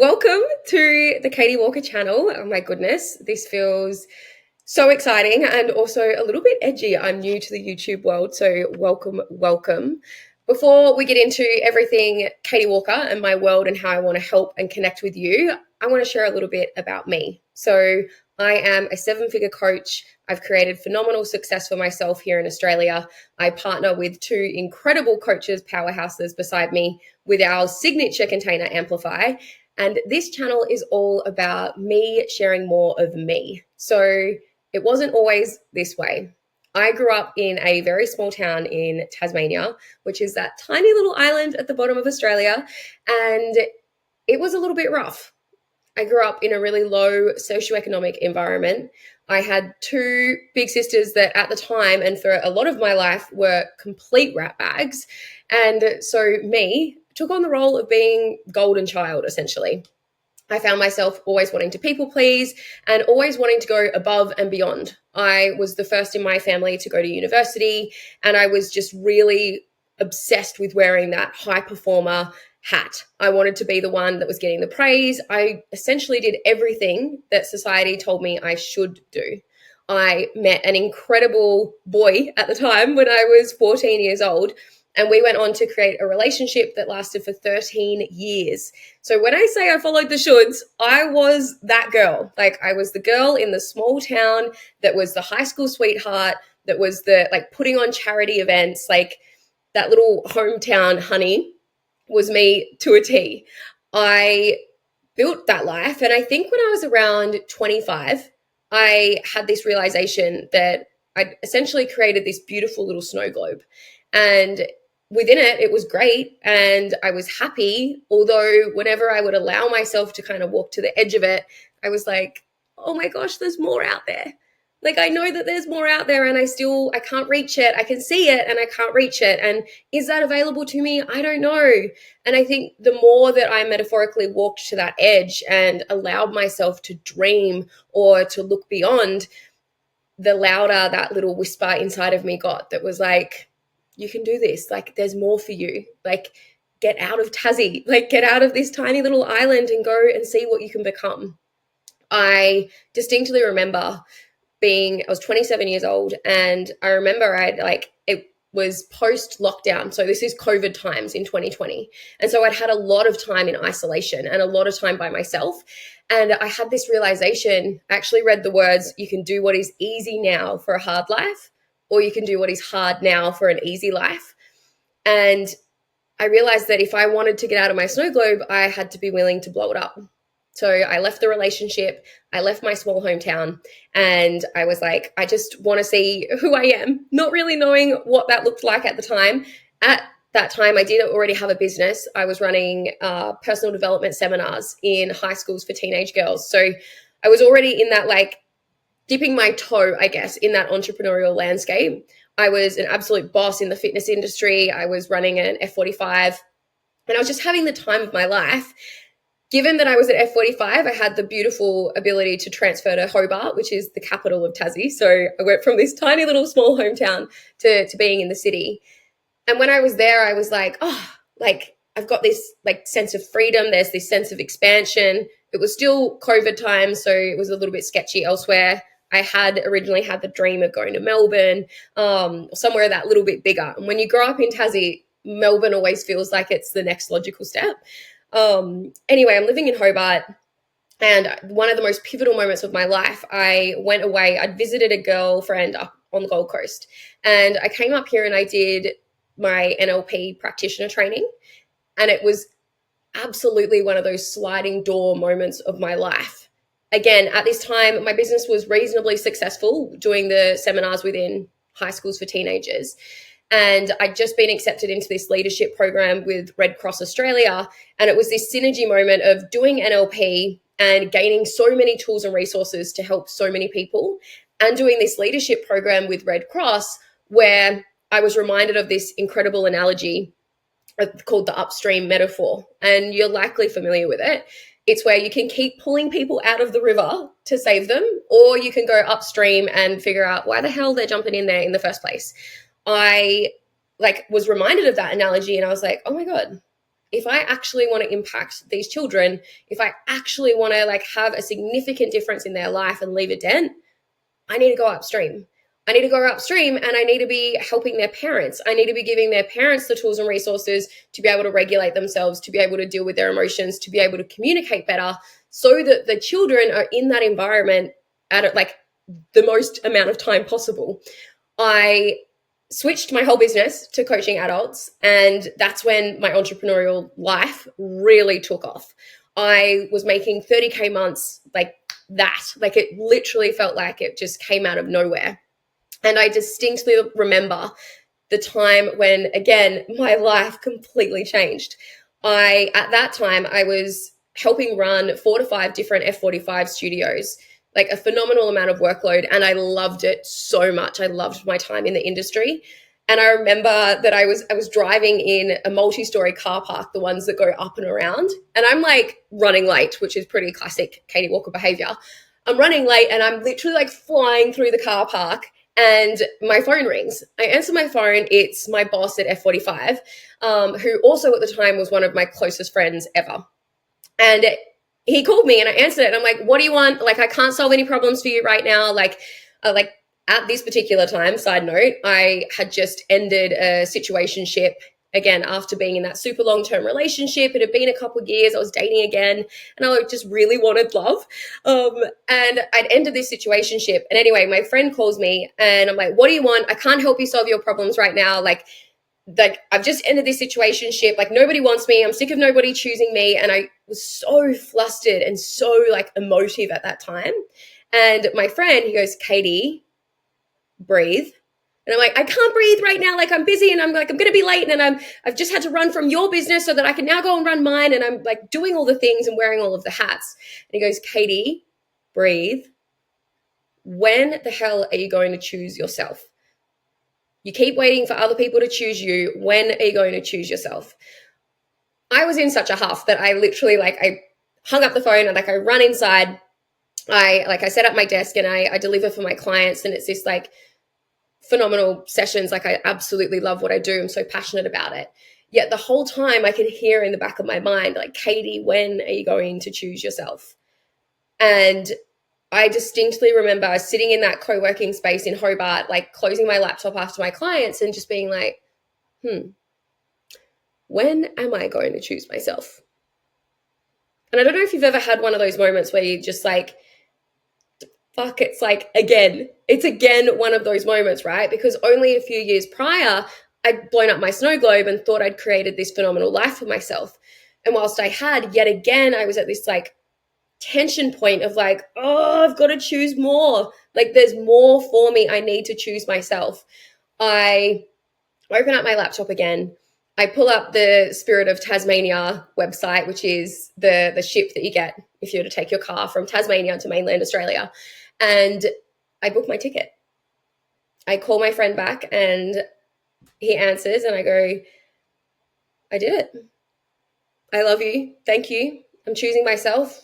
Welcome to the Katie Walker channel. Oh my goodness, this feels so exciting and also a little bit edgy. I'm new to the YouTube world, so welcome. Before we get into everything Katie Walker and my world and how I want to help and connect with you, I want to share a little bit about me. So I am a seven-figure coach. I've created phenomenal success for myself here in Australia. I partner with two incredible coaches, powerhouses beside me with our signature container Amplify. And this channel is all about me sharing more of me. So it wasn't always this way. I grew up in a very small town in Tasmania, which is that tiny little island at the bottom of Australia. And it was a little bit rough. I grew up in a really low socioeconomic environment. I had two big sisters that at the time and for a lot of my life were complete rat bags. And so me took on the role of being golden child, essentially. I found myself always wanting to people please and always wanting to go above and beyond. I was the first in my family to go to university, and I was just really obsessed with wearing that high performer hat. I wanted to be the one that was getting the praise. I essentially did everything that society told me I should do. I met an incredible boy at the time when I was 14 years old, and we went on to create a relationship that lasted for 13 years. So when I say I followed the shoulds, I was that girl. Like, I was the girl in the small town that was the high school sweetheart, that was the putting on charity events, like that little hometown honey was me to a T. I built that life. And I think when I was around 25, I had this realization that I'd essentially created this beautiful little snow globe. And within it, it was great and I was happy. Although whenever I would allow myself to kind of walk to the edge of it, I was like, oh my gosh, there's more out there. Like, I know that there's more out there and I can't reach it. I can see it and I can't reach it. And is that available to me? I don't know. And I think the more that I metaphorically walked to that edge and allowed myself to dream or to look beyond, the louder that little whisper inside of me got that was like, you can do this. Like, there's more for you. Like, get out of Tassie. Like, get out of this tiny little island and go and see what you can become. I distinctly remember I was 27 years old, and I remember it was post lockdown. So this is COVID times in 2020. And so I'd had a lot of time in isolation and a lot of time by myself. And I had this realization. I actually read the words, you can do what is easy now for a hard life, or you can do what is hard now for an easy life. And I realized that if I wanted to get out of my snow globe, I had to be willing to blow it up. So I left the relationship, I left my small hometown, and I was like, I just want to see who I am, not really knowing what that looked like at the time. At that time, I did already have a business. I was running personal development seminars in high schools for teenage girls. So I was already in that, dipping my toe, I guess, in that entrepreneurial landscape. I was an absolute boss in the fitness industry. I was running an F45, and I was just having the time of my life. Given that I was at F45, I had the beautiful ability to transfer to Hobart, which is the capital of Tassie. So I went from this tiny little small hometown to being in the city. And when I was there, I was like, I've got this sense of freedom. There's this sense of expansion. It was still COVID time, so it was a little bit sketchy elsewhere. I had originally had the dream of going to Melbourne, somewhere that little bit bigger. And when you grow up in Tassie, Melbourne always feels like it's the next logical step. Anyway, I'm living in Hobart, and one of the most pivotal moments of my life, I went away. I'd visited a girlfriend up on the Gold Coast, and I came up here and I did my NLP practitioner training, and it was absolutely one of those sliding door moments of my life. Again, at this time, my business was reasonably successful doing the seminars within high schools for teenagers. And I'd just been accepted into this leadership program with Red Cross Australia. And it was this synergy moment of doing NLP and gaining so many tools and resources to help so many people, and doing this leadership program with Red Cross, where I was reminded of this incredible analogy called the upstream metaphor. And you're likely familiar with it. It's where you can keep pulling people out of the river to save them, or you can go upstream and figure out why the hell they're jumping in there in the first place. I was reminded of that analogy, and I was like, oh my God, if I actually want to impact these children, if I actually want to like have a significant difference in their life and leave a dent, I need to go upstream. I need to go upstream and I need to be helping their parents. I need to be giving their parents the tools and resources to be able to regulate themselves, to be able to deal with their emotions, to be able to communicate better so that the children are in that environment at like the most amount of time possible. I switched my whole business to coaching adults, and that's when my entrepreneurial life really took off. I was making 30K months like that. Like it literally felt like it just came out of nowhere. And I distinctly remember the time when, again, my life completely changed. At that time, I was helping run 4 to 5 different F45 studios, like a phenomenal amount of workload. And I loved it so much. I loved my time in the industry. And I remember that I was driving in a multi-story car park, the ones that go up and around. And I'm like running late, which is pretty classic Katie Walker behavior. I'm running late and I'm literally like flying through the car park and my phone rings. I answer my phone. It's my boss at F45, who also at the time was one of my closest friends ever. And he called me and I answered it. And I'm like, what do you want? Like, I can't solve any problems for you right now. Like at this particular time, side note, I had just ended a situationship again after being in that super long-term relationship. It had been a couple of years. I was dating again and I just really wanted love. And I'd ended this situationship. And anyway, my friend calls me and I'm like, what do you want? I can't help you solve your problems right now. Like I've just ended this situationship. Like nobody wants me. I'm sick of nobody choosing me. And I was so flustered and so like emotive at that time. And my friend, he goes, Katie, breathe. And I'm like, I can't breathe right now. Like I'm busy and I'm like, I'm going to be late. And I've just had to run from your business so that I can now go and run mine. And I'm like doing all the things and wearing all of the hats. And he goes, Katie, breathe. When the hell are you going to choose yourself? You keep waiting for other people to choose you. When are you going to choose yourself? I was in such a huff that I literally I hung up the phone and I run inside. I set up my desk and I deliver for my clients. And it's this phenomenal sessions. I absolutely love what I do. I'm so passionate about it. Yet the whole time I could hear in the back of my mind, Katie, when are you going to choose yourself? And I distinctly remember sitting in that co-working space in Hobart, closing my laptop after my clients and just being like, when am I going to choose myself? And I don't know if you've ever had one of those moments where you just fuck, it's again one of those moments, right? Because only a few years prior, I'd blown up my snow globe and thought I'd created this phenomenal life for myself. And whilst I had, yet again, I was at this tension point of I've got to choose more. There's more for me. I need to choose myself. I open up my laptop again. I pull up the Spirit of Tasmania website, which is the ship that you get if you were to take your car from Tasmania to mainland Australia. And I book my ticket. I call my friend back and he answers and I go, I did it. I love you. Thank you. I'm choosing myself.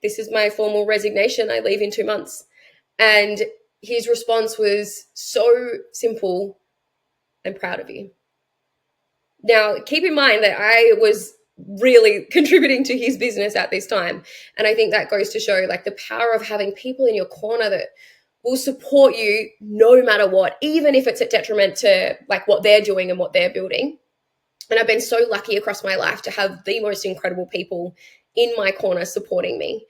This is my formal resignation. I leave in 2 months. And his response was so simple. I'm proud of you. Now, keep in mind that I was really contributing to his business at this time. And I think that goes to show the power of having people in your corner that will support you no matter what, even if it's a detriment to what they're doing and what they're building. And I've been so lucky across my life to have the most incredible people in my corner supporting me.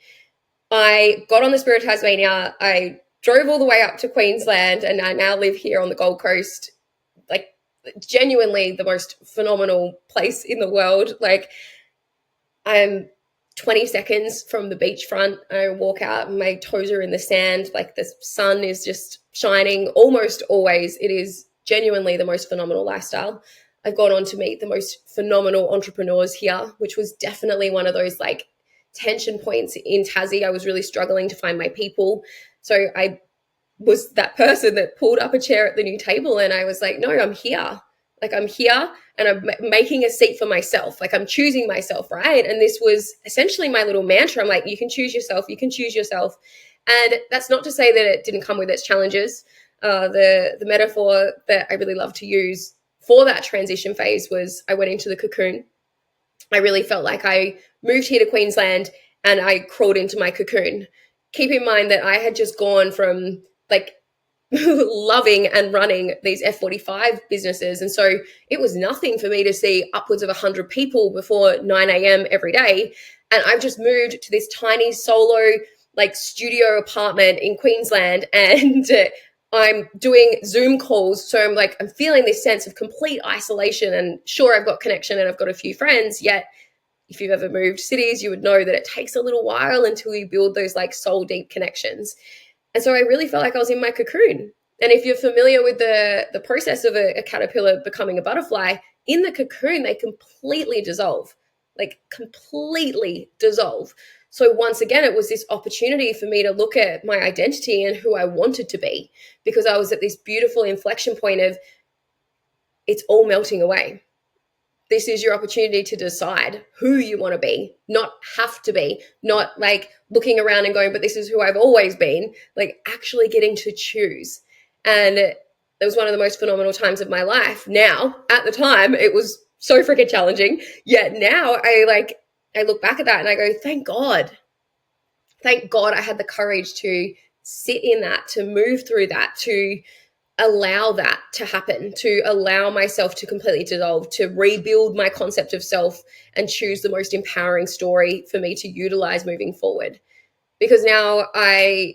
I got on the Spirit of Tasmania. I drove all the way up to Queensland and I now live here on the Gold Coast. Genuinely the most phenomenal place in the world. I'm 20 seconds from the beachfront. I walk out and my toes are in the sand. The sun is just shining almost always. It is genuinely the most phenomenal lifestyle. I've gone on to meet the most phenomenal entrepreneurs here, which was definitely one of those tension points in Tassie. I was really struggling to find my people. So I was that person that pulled up a chair at the new table and I was no, I'm here. I'm here and I'm making a seat for myself. I'm choosing myself, right? And this was essentially my little mantra. I'm you can choose yourself. You can choose yourself. And that's not to say that it didn't come with its challenges. The metaphor that I really love to use for that transition phase was I went into the cocoon I really felt like I moved here to Queensland and I crawled into my cocoon. Keep in mind that I had just gone from like loving and running these F45 businesses. And so it was nothing for me to see upwards of 100 people before 9 a.m. every day. And I've just moved to this tiny solo, like studio apartment in Queensland, and I'm doing Zoom calls. So I'm feeling this sense of complete isolation. And sure, I've got connection and I've got a few friends, yet if you've ever moved cities, you would know that it takes a little while until you build those like soul deep connections. And so I really felt like I was in my cocoon. And if you're familiar with the process of a caterpillar becoming a butterfly, in the cocoon, they completely dissolve, like completely dissolve. So once again, it was this opportunity for me to look at my identity and who I wanted to be, because I was at this beautiful inflection point of it's all melting away. This is your opportunity to decide who you want to be, not have to be, not like looking around and going, but this is who I've always been, like actually getting to choose. And it was one of the most phenomenal times of my life. Now, at the time, it was so freaking challenging. Yet now I look back at that and I go, thank God. Thank God I had the courage to sit in that, to move through that, to allow that to happen, to allow myself to completely dissolve, to rebuild my concept of self and choose the most empowering story for me to utilize moving forward. Because now I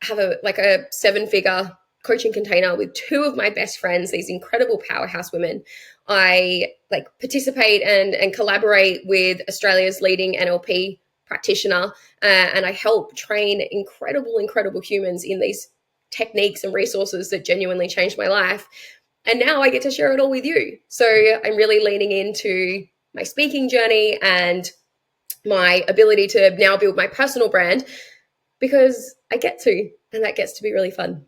have a 7-figure coaching container with two of my best friends, these incredible powerhouse women. I participate and collaborate with Australia's leading NLP practitioner, and I help train incredible humans in these techniques and resources that genuinely changed my life. And now I get to share it all with you. So I'm really leaning into my speaking journey and my ability to now build my personal brand, because I get to, and that gets to be really fun.